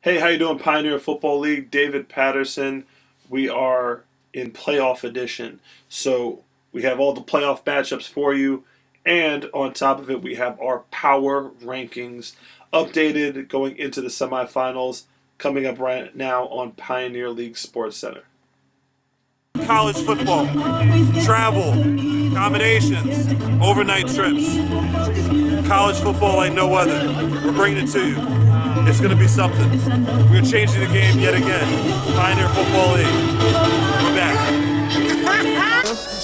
Hey, how you doing, Pioneer Football League? David Patterson. We are in playoff edition, so we have all the playoff matchups for you, and on top of it, we have our power rankings updated going into the semifinals coming up right now on Pioneer League Sports Center. College football, travel, combinations, overnight trips, college football like no other. We're bringing it to you. It's going to be something. We're changing the game yet again. Pioneer Football League. We're back.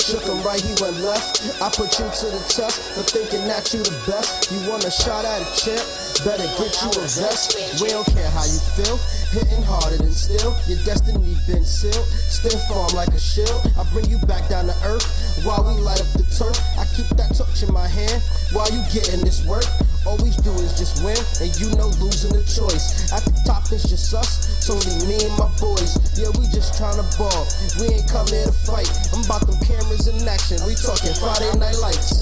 Shook him right, he went left. I put you to the test for thinking that you the best. You want a shot at a champ? Better get you a vest. We don't care how you feel. Hitting harder than steel. Your destiny been sealed. Still form like a shield. I bring you back down to earth while we light up the turf. I keep that torch in my hand while you getting this work. All we do is just win, and you know losing the choice. At the top it's just us, it's only me and my boys. Yeah, we just tryna ball. We ain't come here to fight. I'm about them cameras in action. We talking Friday Night Lights.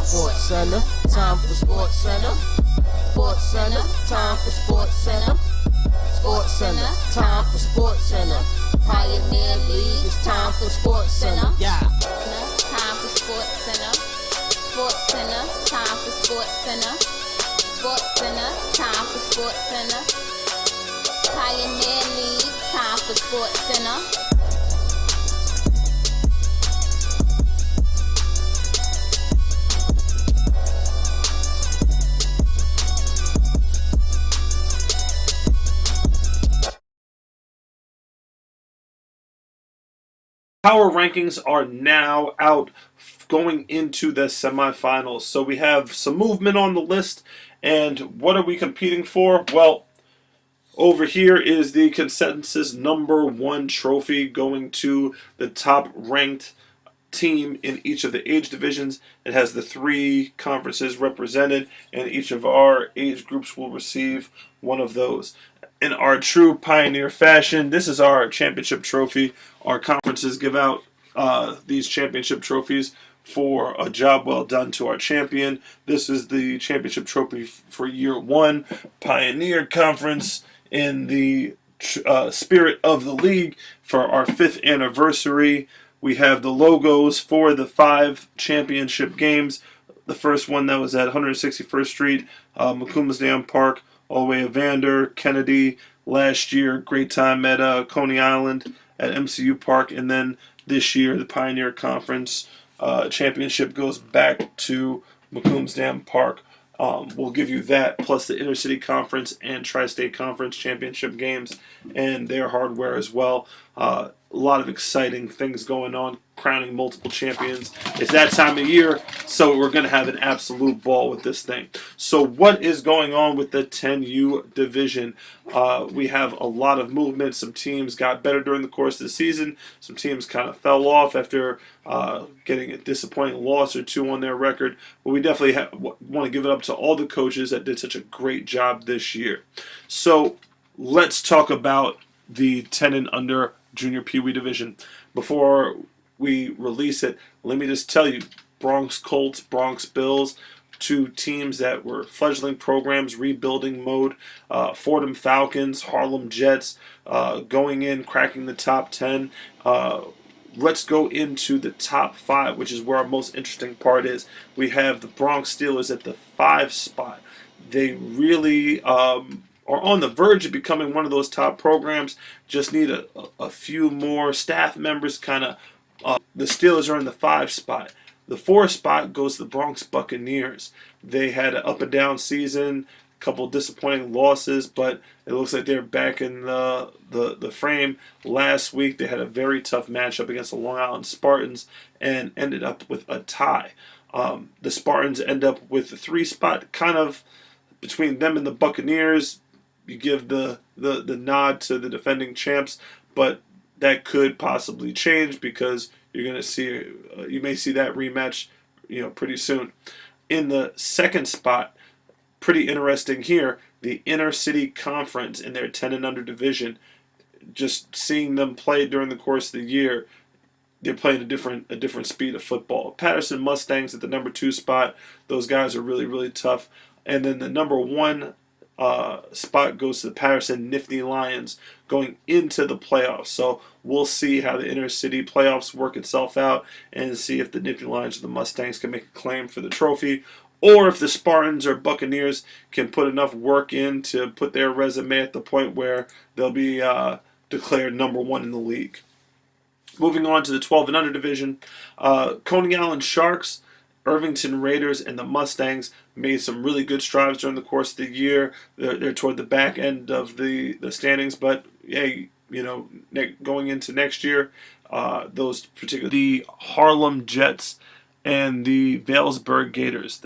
Sports Center, time for Sports Center. Sports Center, time for Sports Center. Sports Center, time for Sports Center. Pioneer League, it's time for Sports Center. Yeah. Time for Sports Center. Sports Center, time for Sports Center. Sports Center, time for Sports Center. Pioneer League, time for Sports Center. Power rankings are now out going into the semifinals. So we have some movement on the list. And what are we competing for? Well, over here is the consensus #1 trophy going to the top ranked team in each of the age divisions. It has the 3 conferences represented, and each of our age groups will receive one of those. In our true Pioneer fashion, this is our championship trophy. Our conferences give out these championship trophies for a job well done to our champion. This is the championship trophy for year 1, Pioneer Conference, in the spirit of the league for our 5th anniversary. We have the logos for the 5 championship games. The first one that was at 161st Street, McCombsdam Park, all the way Evander, Kennedy. Last year, great time at Coney Island at MCU Park. And then this year, the Pioneer Conference championship goes back to McCombsdam Park. We'll give you that, plus the Intercity Conference and Tri-State Conference championship games and their hardware as well. A lot of exciting things going on, crowning multiple champions. It's that time of year, so we're going to have an absolute ball with this thing. So what is going on with the 10U division? We have a lot of movement. Some teams got better during the course of the season. Some teams kind of fell off after getting a disappointing loss or 2 on their record. But we definitely want to give it up to all the coaches that did such a great job this year. So let's talk about the 10 and under Junior Pee Wee division. Fore we release it, let me just tell you, Bronx Colts, Bronx Bills, 2 teams that were fledgling programs, rebuilding mode. Fordham Falcons, Harlem Jets, going in, cracking the top 10. Let's go into the top 5, which is where our most interesting part is. We have the Bronx Steelers at the 5 spot. They really are on the verge of becoming one of those top programs. Just need a few more staff members. The Steelers are in the 5 spot. The 4 spot goes to the Bronx Buccaneers. They had an up and down season, a couple disappointing losses, but it looks like they're back in the frame. Last week they had a very tough matchup against the Long Island Spartans and ended up with a tie. The Spartans end up with the 3 spot, kind of between them and the Buccaneers. You give the nod to the defending champs, but that could possibly change because you're going to see you may see that rematch, pretty soon. In the 2nd spot, pretty interesting here, the Inner City Conference in their 10 and under division. Just seeing them play during the course of the year, they're playing a different speed of football. Patterson Mustangs at the number 2 spot. Those guys are really, really tough. And then the number 1 spot goes to the Patterson Nifty Lions going into the playoffs. So we'll see how the inner city playoffs work itself out and see if the Nifty Lions or the Mustangs can make a claim for the trophy, or if the Spartans or Buccaneers can put enough work in to put their resume at the point where they'll be declared number one in the league. Moving on to the 12 and under division, Coney Island Sharks, Irvington Raiders, and the Mustangs made some really good strides during the course of the year. They're toward the back end of the standings, but hey, going into next year, those particular the Harlem Jets and the Vailsburg Gators.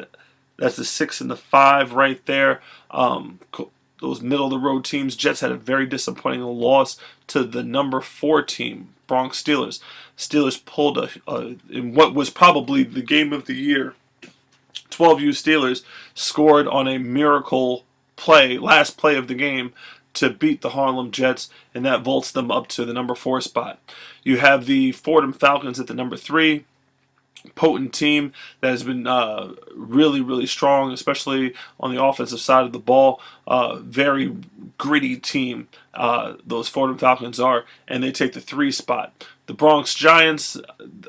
That's the 6 and the 5 right there. Those middle of the road teams. Jets had a very disappointing loss to the number 4 team, Bronx Steelers. Steelers pulled in what was probably the game of the year. 12U Steelers scored on a miracle play, last play of the game, to beat the Harlem Jets, and that vaults them up to the number 4 spot. You have the Fordham Falcons at the number 3. Potent team that has been really, really strong, especially on the offensive side of the ball. Very gritty team, those Fordham Falcons are, and they take the 3 spot. The Bronx Giants,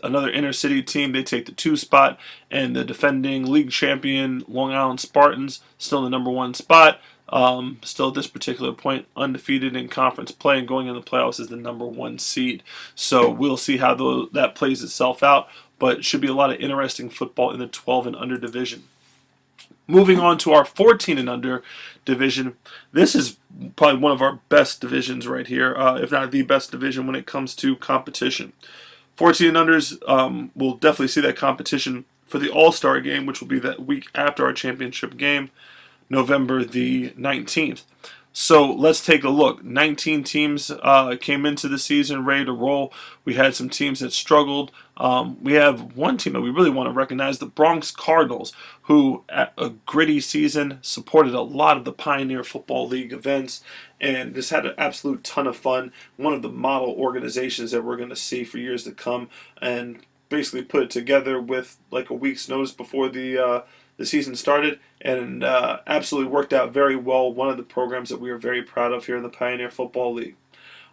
another inner city team, they take the 2 spot, and the defending league champion Long Island Spartans, still in the number 1 spot. Still at this particular point, undefeated in conference play and going in the playoffs is the number 1 seed. So we'll see how that plays itself out, but it should be a lot of interesting football in the 12 and under division. Moving on to our 14 and under division, this is probably one of our best divisions right here, if not the best division when it comes to competition. 14 and unders will definitely see that competition for the All-Star game, which will be that week after our championship game, November the 19th. So let's take a look. 19 teams came into the season ready to roll. We had some teams that struggled. We have one team that we really want to recognize, the Bronx Cardinals, who at a gritty season supported a lot of the Pioneer Football League events and just had an absolute ton of fun. One of the model organizations that we're going to see for years to come, and basically put it together with like a week's notice before the season started, and absolutely worked out very well. One of the programs that we are very proud of here in the Pioneer Football League.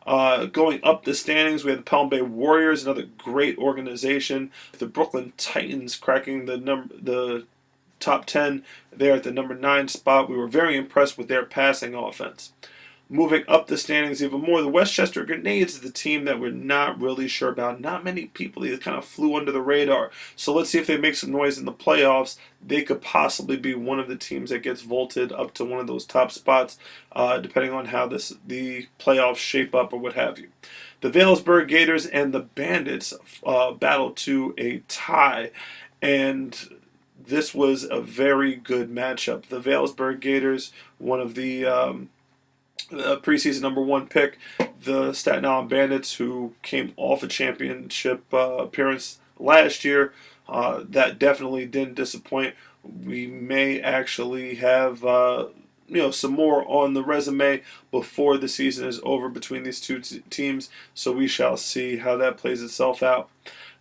Going up the standings, we have the Pelham Bay Warriors, another great organization. The Brooklyn Titans cracking the top 10 there at the number 9 spot. We were very impressed with their passing offense. Moving up the standings even more, the Westchester Grenades is the team that we're not really sure about. Not many people. They kind of flew under the radar. So let's see if they make some noise in the playoffs. They could possibly be one of the teams that gets vaulted up to one of those top spots, depending on how the playoffs shape up or what have you. The Vailsburg Gators and the Bandits battle to a tie, and this was a very good matchup. The Vailsburg Gators, one of the preseason number 1 pick, the Staten Island Bandits, who came off a championship appearance last year, that definitely didn't disappoint. We may actually have some more on the resume before the season is over between these two teams, so we shall see how that plays itself out.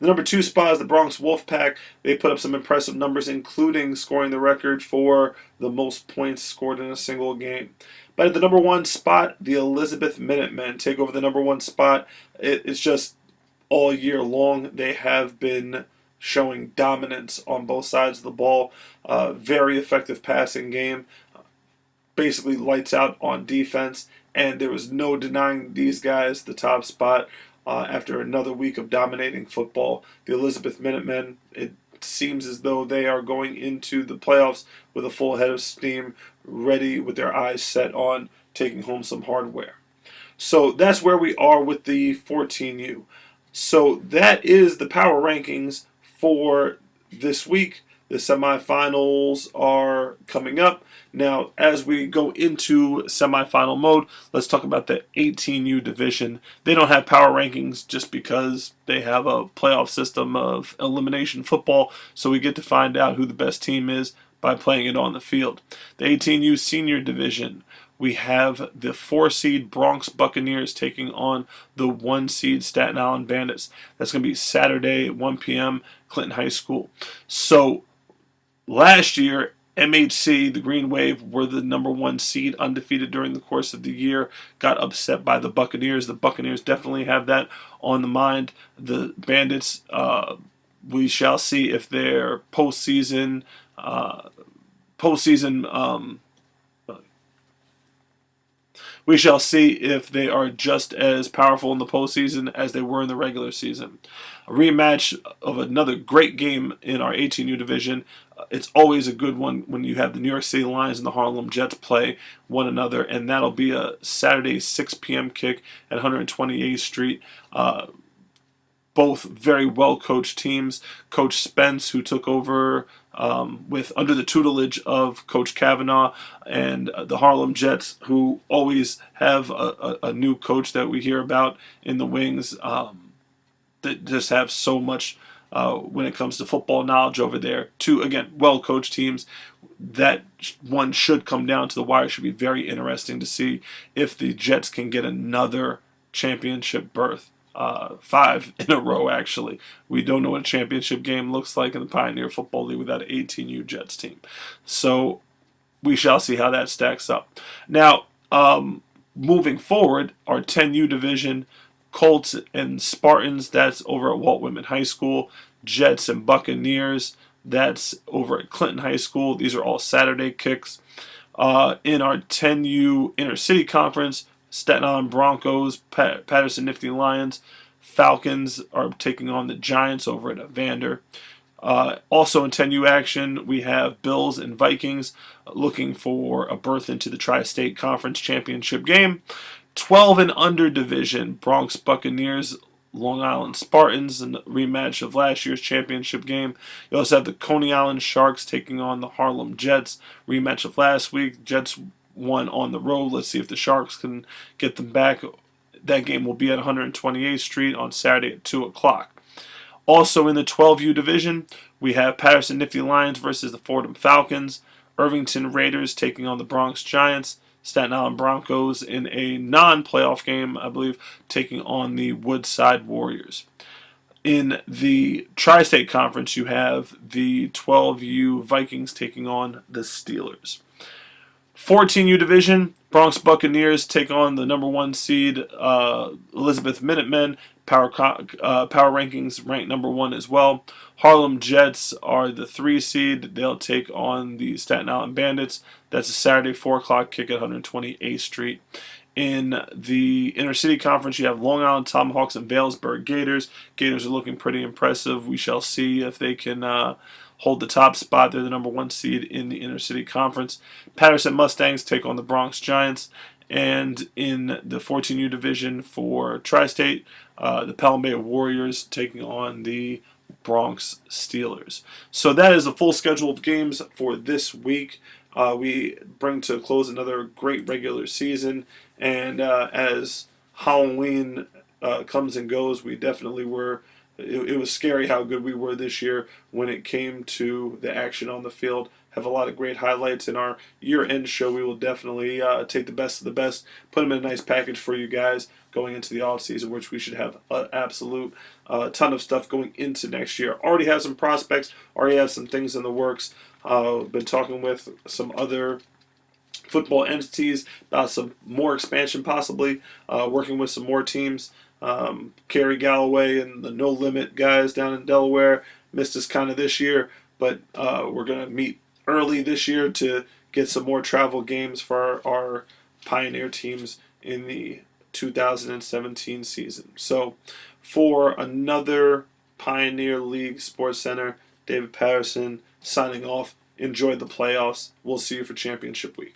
The number 2 spot is the Bronx Wolfpack. They put up some impressive numbers, including scoring the record for the most points scored in a single game. But at the number 1 spot, the Elizabeth Minutemen take over the number 1 spot. It's just all year long they have been showing dominance on both sides of the ball. Very effective passing game. Basically lights out on defense. And there was no denying these guys the top spot after another week of dominating football. The Elizabeth Minutemen, it seems as though they are going into the playoffs with a full head of steam, ready with their eyes set on taking home some hardware. So that's where we are with the 14U. So that is the power rankings for this week. The semifinals are coming up. Now, as we go into semifinal mode, let's talk about the 18U division. They don't have power rankings just because they have a playoff system of elimination football, so we get to find out who the best team is by playing it on the field. The 18U senior division, we have the 4-seed Bronx Buccaneers taking on the 1-seed Staten Island Bandits. That's going to be Saturday at 1 p.m., Clinton High School. So last year, MHC, the Green Wave, were the number 1 seed, undefeated during the course of the year, got upset by the Buccaneers. The Buccaneers definitely have that on the mind. The Bandits, we shall see if their postseason, we shall see if they are just as powerful in the postseason as they were in the regular season. A rematch of another great game in our 18U division. It's always a good one when you have the New York City Lions and the Harlem Jets play one another, and that'll be a Saturday 6 p.m. kick at 128th Street. Both very well-coached teams. Coach Spence, who took over with under the tutelage of Coach Kavanaugh, and the Harlem Jets, who always have a new coach that we hear about in the wings, that just have so much when it comes to football knowledge over there. Two, again, well-coached teams. That one should come down to the wire. Should be very interesting to see if the Jets can get another championship berth. 5 in a row, actually. We don't know what a championship game looks like in the Pioneer Football League without an 18U Jets team. So we shall see how that stacks up. Now, moving forward, our 10U division, Colts and Spartans, that's over at Walt Whitman High School. Jets and Buccaneers, that's over at Clinton High School. These are all Saturday kicks. In our 10U Intercity Conference, Staten Island Broncos, Patterson Nifty Lions, Falcons are taking on the Giants over at Evander. Also in 10U action, we have Bills and Vikings looking for a berth into the Tri-State Conference Championship game. 12 and under division, Bronx Buccaneers, Long Island Spartans, and the rematch of last year's championship game. You also have the Coney Island Sharks taking on the Harlem Jets, rematch of last week. Jets won on the road. Let's see if the Sharks can get them back. That game will be at 128th Street on Saturday at 2 o'clock. Also in the 12U division, we have Patterson Nifty Lions versus the Fordham Falcons, Irvington Raiders taking on the Bronx Giants, Staten Island Broncos in a non-playoff game, I believe, taking on the Woodside Warriors. In the Tri-State Conference, you have the 12U Vikings taking on the Steelers. 14U division, Bronx Buccaneers take on the number 1 seed Elizabeth Minutemen. Power rankings ranked number 1 as well. Harlem Jets are the 3 seed. They'll take on the Staten Island Bandits. That's a Saturday 4 o'clock kick at 128th Street. In the Intercity Conference, you have Long Island Tomahawks and Vailsburg Gators. Gators are looking pretty impressive. We shall see if they can hold the top spot. They're the number 1 seed in the Intercity Conference. Patterson Mustangs take on the Bronx Giants. And in the 14U division for Tri-State, the Pelham Bay Warriors taking on the Bronx Steelers. So that is the full schedule of games for this week. We bring to a close another great regular season. And as Halloween comes and goes, we definitely were. It was scary how good we were this year when it came to the action on the field. Have a lot of great highlights in our year-end show. We will definitely take the best of the best, put them in a nice package for you guys going into the off-season, which we should have an absolute ton of stuff going into next year. Already have some prospects, already have some things in the works. Been talking with some other football entities about some more expansion possibly, working with some more teams. Kerry Galloway and the No Limit guys down in Delaware missed us kind of this year, but we're going to meet early this year to get some more travel games for our Pioneer teams in the 2017 season. So for another Pioneer League Sports Center, David Patterson signing off. Enjoy the playoffs. We'll see you for championship week.